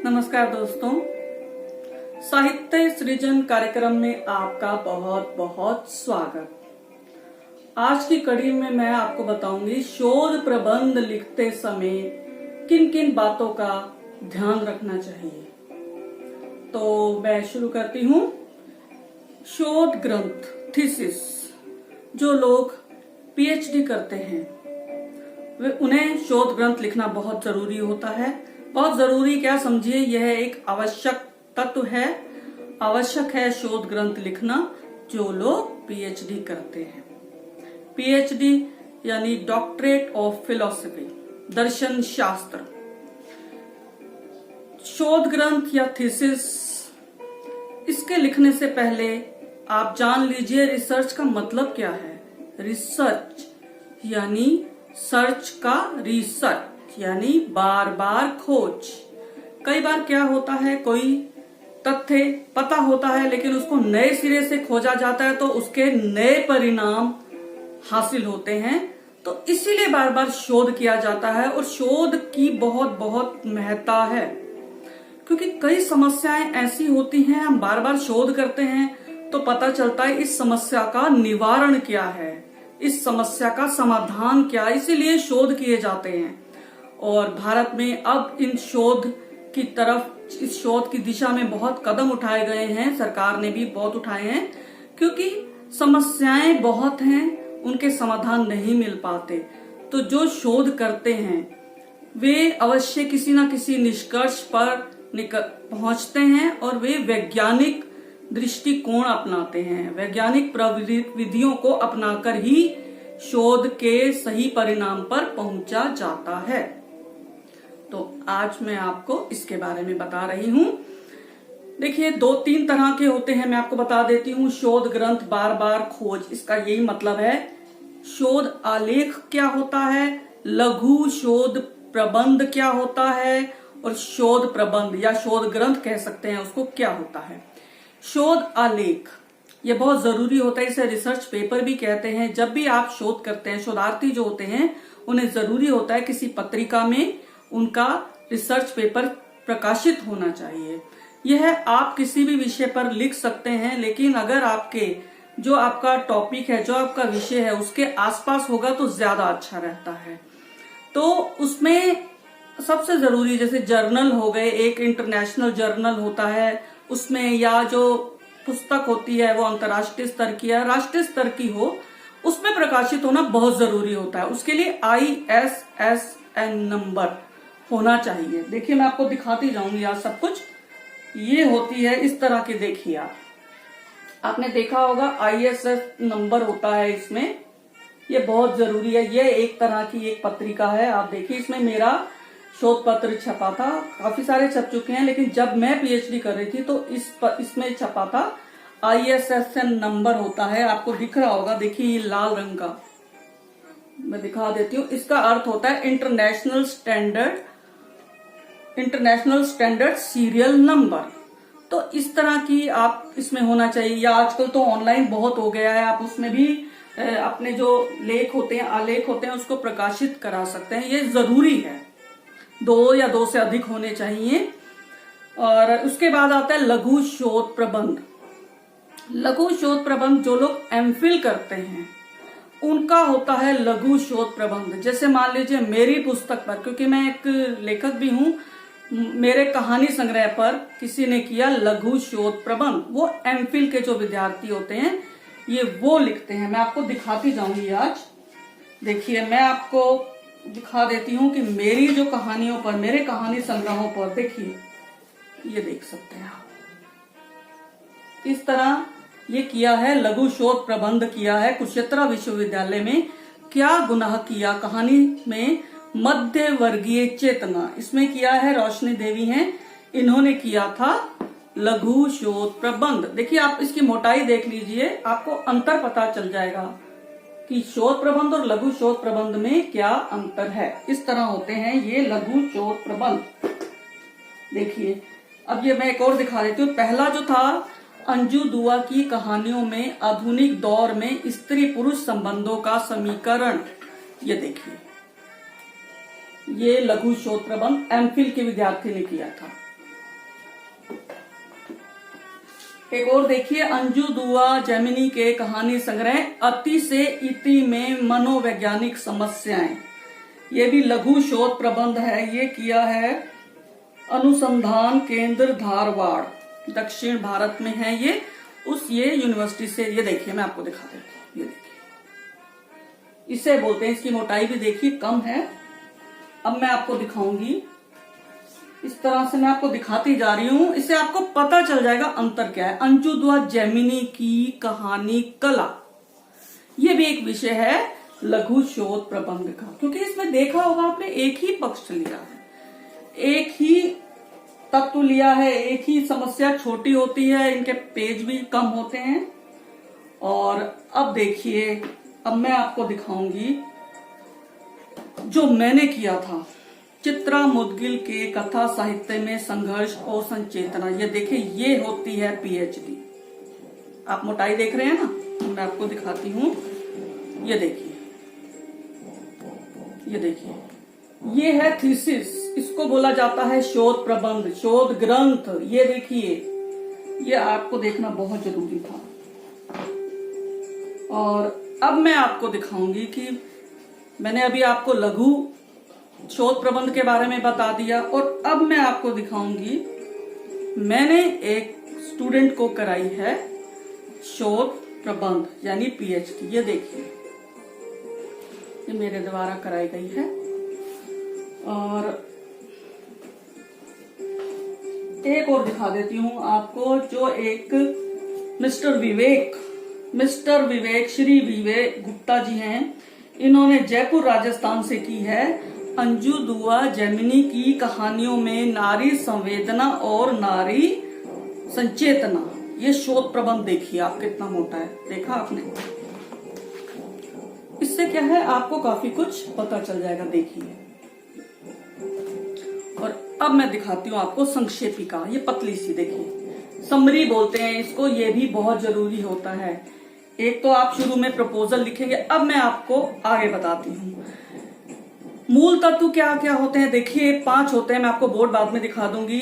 नमस्कार दोस्तों, साहित्य सृजन कार्यक्रम में आपका बहुत बहुत स्वागत। आज की कड़ी में मैं आपको बताऊंगी शोध प्रबंध लिखते समय किन किन बातों का ध्यान रखना चाहिए। तो मैं शुरू करती हूँ। शोध ग्रंथ थीसिस जो लोग पीएचडी करते हैं उन्हें शोध ग्रंथ लिखना बहुत जरूरी होता है। बहुत जरूरी क्या समझिए, यह एक आवश्यक तत्व है, आवश्यक है शोध ग्रंथ लिखना जो लोग पीएचडी करते हैं। पीएचडी यानी डॉक्टरेट ऑफ फिलॉसफी, दर्शन शास्त्र। शोध ग्रंथ या थीसिस, इसके लिखने से पहले आप जान लीजिए रिसर्च का मतलब क्या है। रिसर्च यानी सर्च का रिसर्च यानी बार बार खोज। कई बार क्या होता है, कोई तथ्य पता होता है लेकिन उसको नए सिरे से खोजा जाता है तो उसके नए परिणाम हासिल होते हैं। तो इसीलिए बार बार शोध किया जाता है और शोध की बहुत बहुत महत्ता है, क्योंकि कई समस्याएं ऐसी होती हैं, हम बार बार शोध करते हैं तो पता चलता है इस समस्या का निवारण क्या है, इस समस्या का समाधान क्या, इसीलिए शोध किए जाते हैं। और भारत में अब इन शोध की तरफ, इस शोध की दिशा में बहुत कदम उठाए गए हैं, सरकार ने भी बहुत उठाए हैं, क्योंकि समस्याएं बहुत हैं, उनके समाधान नहीं मिल पाते। तो जो शोध करते हैं वे अवश्य किसी न किसी निष्कर्ष पर पहुंचते हैं और वे वैज्ञानिक दृष्टिकोण अपनाते हैं। वैज्ञानिक प्रविधियों को अपनाकर ही शोध के सही परिणाम पर पहुंचा जाता है। तो आज मैं आपको इसके बारे में बता रही हूँ। देखिए, 2-3 तरह के होते हैं, मैं आपको बता देती हूँ। शोध ग्रंथ, बार बार खोज, इसका यही मतलब है। शोध आलेख क्या होता है, लघु शोध प्रबंध क्या होता है, और शोध प्रबंध या शोध ग्रंथ कह सकते हैं उसको, क्या होता है। शोध आलेख ये बहुत जरूरी होता है, इसे रिसर्च पेपर भी कहते हैं। जब भी आप शोध करते हैं, शोधार्थी जो होते हैं उन्हें जरूरी होता है किसी पत्रिका में उनका रिसर्च पेपर प्रकाशित होना चाहिए। यह आप किसी भी विषय पर लिख सकते हैं, लेकिन अगर आपका टॉपिक है, जो आपका विषय है उसके आसपास होगा तो ज्यादा अच्छा रहता है। तो उसमें सबसे जरूरी जैसे जर्नल हो गए, एक इंटरनेशनल जर्नल होता है उसमें, या जो पुस्तक होती है वो अंतर्राष्ट्रीय स्तर की या राष्ट्रीय स्तर की हो, उसमें प्रकाशित होना बहुत जरूरी होता है। उसके लिए ISSN नंबर होना चाहिए। देखिए, मैं आपको दिखाती जाऊंगी आज सब कुछ। ये होती है इस तरह की, देखिए आपने देखा होगा ISSN नंबर होता है इसमें, ये बहुत जरूरी है। ये एक तरह की एक पत्रिका है। आप देखिए, इसमें मेरा शोध पत्र छपा था, काफी सारे छप चुके हैं, लेकिन जब मैं पीएचडी कर रही थी तो इसमें छपा था। ISSN नंबर होता है, आपको दिख रहा होगा, देखिए ये लाल रंग का, मैं दिखा देती हूँ। इसका अर्थ होता है इंटरनेशनल स्टैंडर्ड सीरियल नंबर। तो इस तरह की आप इसमें होना चाहिए। या आजकल तो ऑनलाइन बहुत हो गया है, आप उसमें भी अपने जो लेख होते हैं, आलेख होते हैं, उसको प्रकाशित करा सकते हैं। ये जरूरी है, 2 या 2 से अधिक होने चाहिए। और उसके बाद आता है लघु शोध प्रबंध। लघु शोध प्रबंध जो लोग एमफिल करते हैं उनका होता है लघु शोध प्रबंध। जैसे मान लीजिए मेरी पुस्तक पर, क्योंकि मैं एक लेखक भी हूं, मेरे कहानी संग्रह पर किसी ने किया लघु शोध प्रबंध। वो एमफिल के जो विद्यार्थी होते हैं ये वो लिखते हैं। मैं आपको दिखाती जाऊंगी आज। देखिए, मैं आपको दिखा देती हूँ कि मेरी जो कहानियों पर, मेरे कहानी संग्रहों पर, देखिए ये देख सकते हैं आप, इस तरह ये किया है, लघु शोध प्रबंध किया है कुरुक्षेत्र विश्वविद्यालय में। क्या गुनाह किया कहानी में, मध्य वर्गीय चेतना, इसमें किया है, रोशनी देवी हैं, इन्होंने किया था लघु शोध प्रबंध। देखिए, आप इसकी मोटाई देख लीजिए, आपको अंतर पता चल जाएगा कि शोध प्रबंध और लघु शोध प्रबंध में क्या अंतर है। इस तरह होते हैं ये लघु शोध प्रबंध। देखिए, अब ये मैं एक और दिखा देती हूँ। पहला जो था, अंजू दुआ की कहानियों में आधुनिक दौर में स्त्री पुरुष संबंधों का समीकरण, ये देखिए, ये लघु शोध प्रबंध एमफिल के विद्यार्थी ने किया था। एक और देखिए, अंजू दुआ जेमिनी के कहानी संग्रह अति से इति में मनोवैज्ञानिक समस्याएं। ये भी लघु शोध प्रबंध है। ये किया है अनुसंधान केंद्र धारवाड़, दक्षिण भारत में है ये यूनिवर्सिटी से। ये देखिए, मैं आपको दिखा देता हूँ। ये देखिए, इसे बोलते हैं, इसकी मोटाई भी देखिए कम है। अब मैं आपको दिखाऊंगी, इस तरह से मैं आपको दिखाती जा रही हूं, इससे आपको पता चल जाएगा अंतर क्या है। अंजू दुआ जेमिनी की कहानी कला, ये भी एक विषय है लघु शोध प्रबंध का, क्योंकि इसमें देखा होगा आपने एक ही पक्ष लिया है, एक ही तत्व लिया है, एक ही समस्या छोटी होती है, इनके पेज भी कम होते हैं। और अब देखिए, अब मैं आपको दिखाऊंगी जो मैंने किया था, चित्रा मुदगिल के कथा साहित्य में संघर्ष और संचेतना। ये देखिए, ये होती है पीएचडी। आप मोटाई देख रहे हैं ना, मैं आपको दिखाती हूँ। ये देखिए, ये देखिए, ये है थीसिस, इसको बोला जाता है शोध प्रबंध, शोध ग्रंथ। ये देखिए, ये आपको देखना बहुत जरूरी था। और अब मैं आपको दिखाऊंगी कि मैंने अभी आपको लघु शोध प्रबंध के बारे में बता दिया, और अब मैं आपको दिखाऊंगी, मैंने एक स्टूडेंट को कराई है शोध प्रबंध यानी पीएचडी। ये देखिए, ये मेरे द्वारा कराई गई है। और एक और दिखा देती हूं आपको, जो एक मिस्टर विवेक श्री विवेक गुप्ता जी हैं, इन्होंने जयपुर राजस्थान से की है अंजू दुआ जेमिनी की कहानियों में नारी संवेदना और नारी संचेतना। ये शोध प्रबंध देखिए आप, कितना मोटा है, देखा आपने। इससे क्या है, आपको काफी कुछ पता चल जाएगा। देखिए, और अब मैं दिखाती हूँ आपको संक्षेपिका, ये पतली सी, देखिए समरी बोलते हैं इसको, ये भी बहुत जरूरी होता है। एक तो आप शुरू में प्रपोजल लिखेंगे, अब मैं आपको आगे बताती हूँ मूल तत्व क्या क्या होते हैं। देखिए 5 होते हैं, मैं आपको बोर्ड बाद में दिखा दूंगी।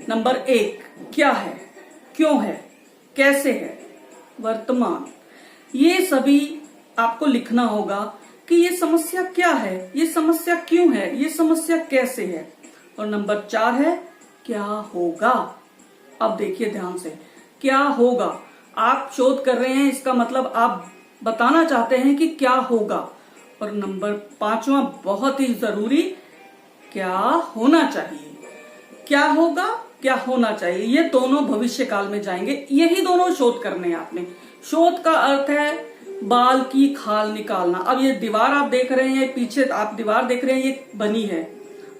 नंबर 1, क्या है, क्यों है, कैसे है, वर्तमान। ये सभी आपको लिखना होगा कि ये समस्या क्या है, ये समस्या क्यों है, ये समस्या कैसे है। और नंबर 4 है क्या होगा। अब देखिए ध्यान से, क्या होगा, आप शोध कर रहे हैं, इसका मतलब आप बताना चाहते हैं कि क्या होगा। और नंबर 5वां बहुत ही जरूरी, क्या होना चाहिए। क्या होगा, क्या होना चाहिए, ये दोनों भविष्य काल में जाएंगे। यही दोनों शोध करने हैं आपने। शोध का अर्थ है बाल की खाल निकालना। अब ये दीवार आप देख रहे हैं, पीछे आप दीवार देख रहे हैं, ये बनी है,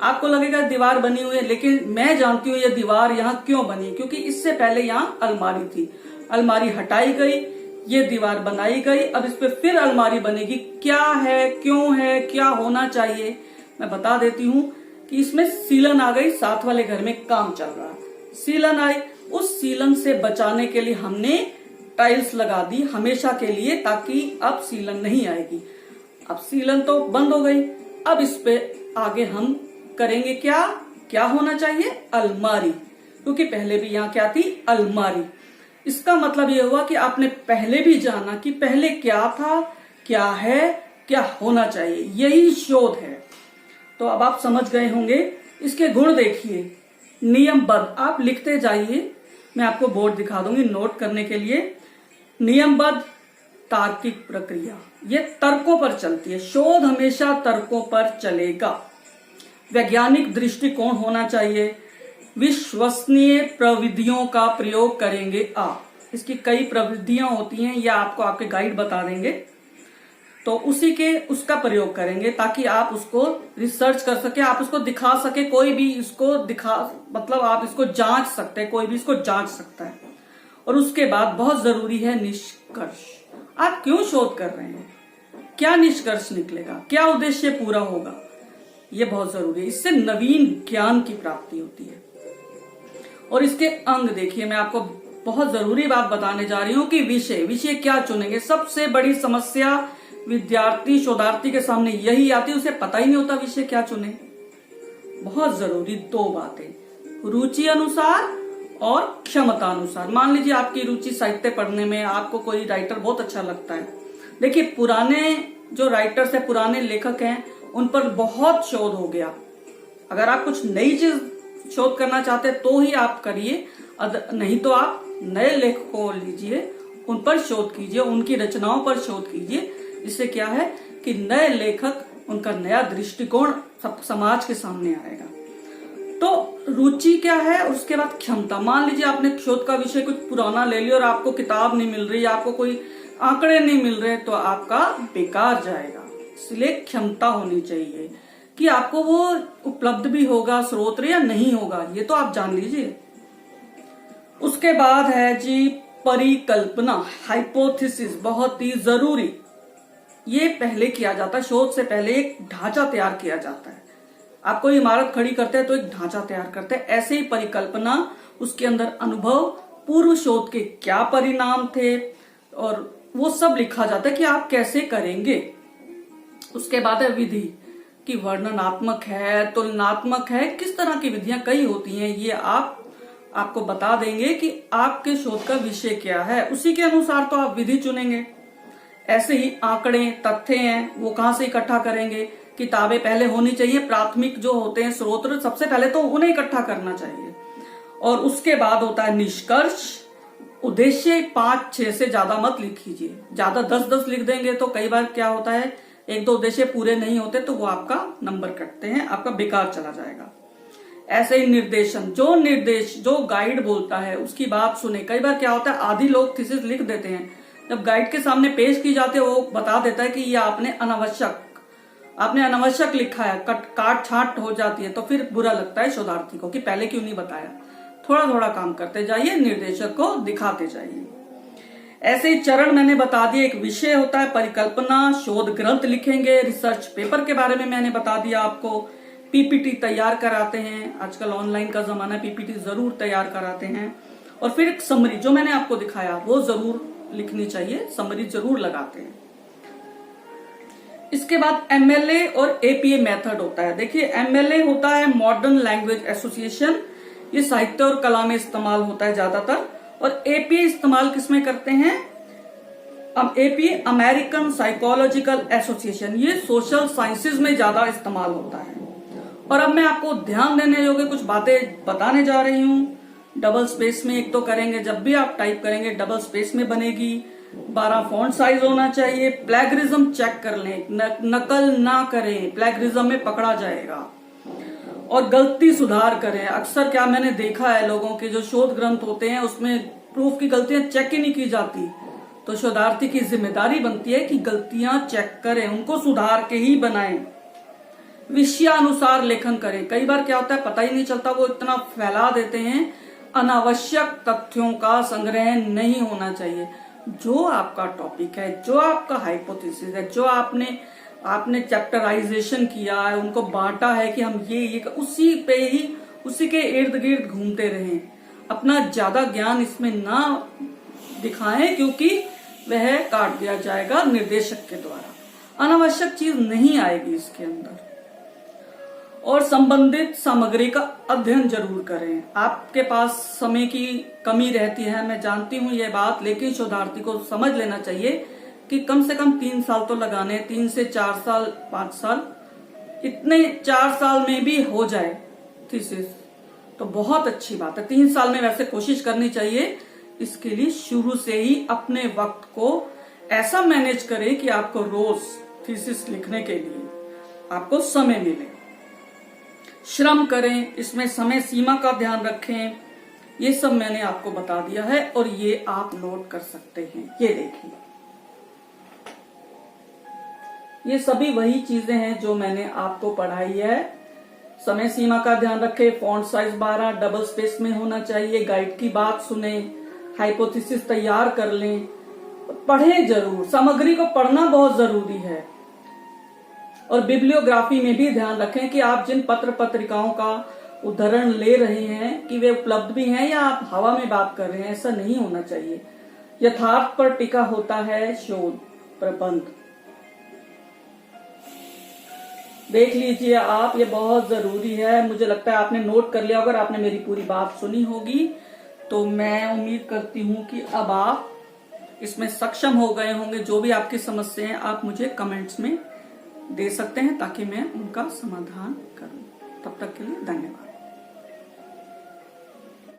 आपको लगेगा दीवार बनी हुई है, लेकिन मैं जानती हूँ ये दीवार यहाँ क्यों बनी, क्योंकि इससे पहले यहाँ अलमारी थी, अलमारी हटाई गई, ये दीवार बनाई गई, अब इस पे फिर अलमारी बनेगी। क्या है, क्यों है, क्या होना चाहिए, मैं बता देती हूँ कि इसमें सीलन आ गई, साथ वाले घर में काम चल रहा है, सीलन आई, उस सीलन से बचाने के लिए हमने टाइल्स लगा दी हमेशा के लिए, ताकि अब सीलन नहीं आएगी। अब सीलन तो बंद हो गई, अब इस पे आगे हम करेंगे क्या, क्या होना चाहिए, अलमारी, क्योंकि पहले भी यहाँ क्या थी, अलमारी। इसका मतलब ये हुआ कि आपने पहले भी जाना कि पहले क्या था, क्या है, क्या होना चाहिए, यही शोध है। तो अब आप समझ गए होंगे। इसके गुण देखिए, नियमबद्ध, आप लिखते जाइए, मैं आपको बोर्ड दिखा दूंगी नोट करने के लिए। नियमबद्ध तार्किक प्रक्रिया, ये तर्कों पर चलती है, शोध हमेशा तर्कों पर चलेगा। वैज्ञानिक दृष्टिकोण होना चाहिए, विश्वसनीय प्रविधियों का प्रयोग करेंगे आप। इसकी कई प्रविधियां होती हैं, या आपको आपके गाइड बता देंगे, तो उसी के उसका प्रयोग करेंगे ताकि आप उसको रिसर्च कर सके, आप उसको दिखा सके, कोई भी इसको दिखा, मतलब आप इसको जांच सकते हैं, कोई भी इसको जांच सकता है। और उसके बाद बहुत जरूरी है निष्कर्ष, आप क्यों शोध कर रहे हैं, क्या निष्कर्ष निकलेगा, क्या उद्देश्य पूरा होगा, ये बहुत जरूरी है। इससे नवीन ज्ञान की प्राप्ति होती है। और इसके अंग देखिए, मैं आपको बहुत जरूरी बात बताने जा रही हूं कि विषय क्या चुनेंगे। सबसे बड़ी समस्या विद्यार्थी शोधार्थी के सामने यही आती है, उसे पता ही नहीं होता विषय क्या चुने। बहुत जरूरी 2 बातें, रुचि अनुसार और क्षमता अनुसार। मान लीजिए आपकी रुचि साहित्य पढ़ने में, आपको कोई राइटर बहुत अच्छा लगता है। देखिए पुराने जो राइटर्स है, पुराने लेखक हैं, उन पर बहुत शोध हो गया। अगर आप कुछ नई चीज शोध करना चाहते हैं तो ही आप करिए, नहीं तो आप नए लेखकों को लीजिए, उन पर शोध कीजिए, उनकी रचनाओं पर शोध कीजिए। इससे क्या है कि नए लेखक, उनका नया दृष्टिकोण समाज के सामने आएगा। तो रुचि क्या है, उसके बाद क्षमता। मान लीजिए आपने शोध का विषय कुछ पुराना ले लिया और आपको किताब नहीं मिल रही, आपको कोई आंकड़े नहीं मिल रहे, तो आपका बेकार जाएगा। इसलिए क्षमता होनी चाहिए कि आपको वो उपलब्ध भी होगा स्रोत या नहीं होगा, ये तो आप जान लीजिए। उसके बाद है जी परिकल्पना, हाइपोथेसिस, बहुत ही जरूरी। ये पहले किया जाता है, शोध से पहले एक ढांचा तैयार किया जाता है। आप कोई इमारत खड़ी करते हैं तो एक ढांचा तैयार करते हैं, ऐसे ही परिकल्पना, उसके अंदर अनुभव, पूर्व शोध के क्या परिणाम थे, और वो सब लिखा जाता है कि आप कैसे करेंगे। उसके बाद है विधि, कि वर्णनात्मक है, तुलनात्मक है, किस तरह की विधियां कई होती हैं, ये आपको बता देंगे कि आपके शोध का विषय क्या है, उसी के अनुसार तो आप विधि चुनेंगे। ऐसे ही आंकड़े, तथ्य हैं, वो कहां से इकट्ठा करेंगे। किताबें पहले होनी चाहिए, प्राथमिक जो होते हैं स्रोत, सबसे पहले तो उन्हें इकट्ठा करना चाहिए। और उसके बाद होता है निष्कर्ष। उद्देश्य 5-6 से ज्यादा मत लिखिए, ज्यादा 10-10 लिख देंगे तो कई बार क्या होता है, 1-2 उद्देश्य पूरे नहीं होते तो वो आपका नंबर कटते हैं, आपका बेकार चला जाएगा। ऐसे ही निर्देशन, जो गाइड बोलता है उसकी बात सुने। कई बार क्या होता है, आधी लोग थीसिस लिख देते हैं, जब गाइड के सामने पेश की जाती है वो बता देता है कि ये आपने अनावश्यक लिखा है, काट छाट हो जाती है, तो फिर बुरा लगता है शोधार्थी को कि पहले क्यों नहीं बताया। थोड़ा थोड़ा काम करते जाइए, निर्देशक को दिखाते जाइए। ऐसे ही चरण मैंने बता दिए। एक विषय होता है परिकल्पना, शोध ग्रंथ लिखेंगे, रिसर्च पेपर के बारे में मैंने बता दिया आपको, पीपीटी तैयार कराते हैं, आजकल ऑनलाइन का जमाना है, पीपीटी जरूर तैयार कराते हैं। और फिर एक समरी, जो मैंने आपको दिखाया वो जरूर लिखनी चाहिए, समरी जरूर लगाते हैं। इसके बाद एमएलए और एपीए मेथड होता है। देखिए एमएलए होता है मॉडर्न लैंग्वेज एसोसिएशन, ये साहित्य और कला में इस्तेमाल होता है ज्यादातर। और एपीए इस्तेमाल किसमें करते हैं, अब एपीए अमेरिकन साइकोलॉजिकल एसोसिएशन, ये सोशल साइंसेज में ज्यादा इस्तेमाल होता है। और अब मैं आपको ध्यान देने योग्य कुछ बातें बताने जा रही हूँ। डबल स्पेस में एक तो करेंगे, जब भी आप टाइप करेंगे डबल स्पेस में बनेगी। 12 फॉन्ट साइज होना चाहिए। प्लेगरिज्म चेक कर लें, नकल ना करें, प्लेगरिज्म में पकड़ा जाएगा। और गलती सुधार करें। अक्सर क्या मैंने देखा है, लोगों के जो शोध ग्रंथ होते हैं उसमें प्रूफ की गलतियां चेक ही नहीं की जाती, तो शोधार्थी की जिम्मेदारी बनती है कि गलतियां चेक करें, उनको सुधार के ही बनाएं। विषयानुसार लेखन करें। कई बार क्या होता है, पता ही नहीं चलता, वो इतना फैला देते हैं। अनावश्यक तथ्यों का संग्रह नहीं होना चाहिए। जो आपका टॉपिक है, जो आपका हाइपोथेसिस है, जो आपने चैप्टराइजेशन किया है, उनको बांटा है कि हम ये उसी पे ही, उसी के इर्द गिर्द घूमते रहें। अपना ज्यादा ज्ञान इसमें ना दिखाएं, क्योंकि वह काट दिया जाएगा निर्देशक के द्वारा। अनावश्यक चीज नहीं आएगी इसके अंदर। और संबंधित सामग्री का अध्ययन जरूर करें। आपके पास समय की कमी रहती है, मैं जानती हूँ ये बात, लेकिन शोधार्थी को समझ लेना चाहिए कि कम से कम 3 साल तो लगाने, 3 से 4 साल, 5 साल, इतने 4 साल में भी हो जाए थीसिस तो बहुत अच्छी बात है। 3 साल में वैसे कोशिश करनी चाहिए। इसके लिए शुरू से ही अपने वक्त को ऐसा मैनेज करें कि आपको रोज थीसिस लिखने के लिए आपको समय मिले। श्रम करें, इसमें समय सीमा का ध्यान रखें। ये सब मैंने आपको बता दिया है और ये आप नोट कर सकते हैं। ये देखिए, ये सभी वही चीजें हैं जो मैंने आपको पढ़ाई है। समय सीमा का ध्यान रखें, फॉन्ट साइज 12, डबल स्पेस में होना चाहिए, गाइड की बात सुने, हाइपोथेसिस तैयार कर लें, पढ़ें जरूर। सामग्री को पढ़ना बहुत जरूरी है। और बिब्लियोग्राफी में भी ध्यान रखें कि आप जिन पत्र पत्रिकाओं का उदाहरण ले रहे हैं कि वे उपलब्ध भी हैं या आप हवा में बात कर रहे हैं, ऐसा नहीं होना चाहिए। यथार्थ पर टिका होता है शोध प्रबंध। देख लीजिए आप, ये बहुत जरूरी है। मुझे लगता है आपने नोट कर लिया, अगर आपने मेरी पूरी बात सुनी होगी तो मैं उम्मीद करती हूं कि अब आप इसमें सक्षम हो गए होंगे। जो भी आपकी समस्याएं हैं आप मुझे कमेंट्स में दे सकते हैं ताकि मैं उनका समाधान करूं। तब तक के लिए धन्यवाद।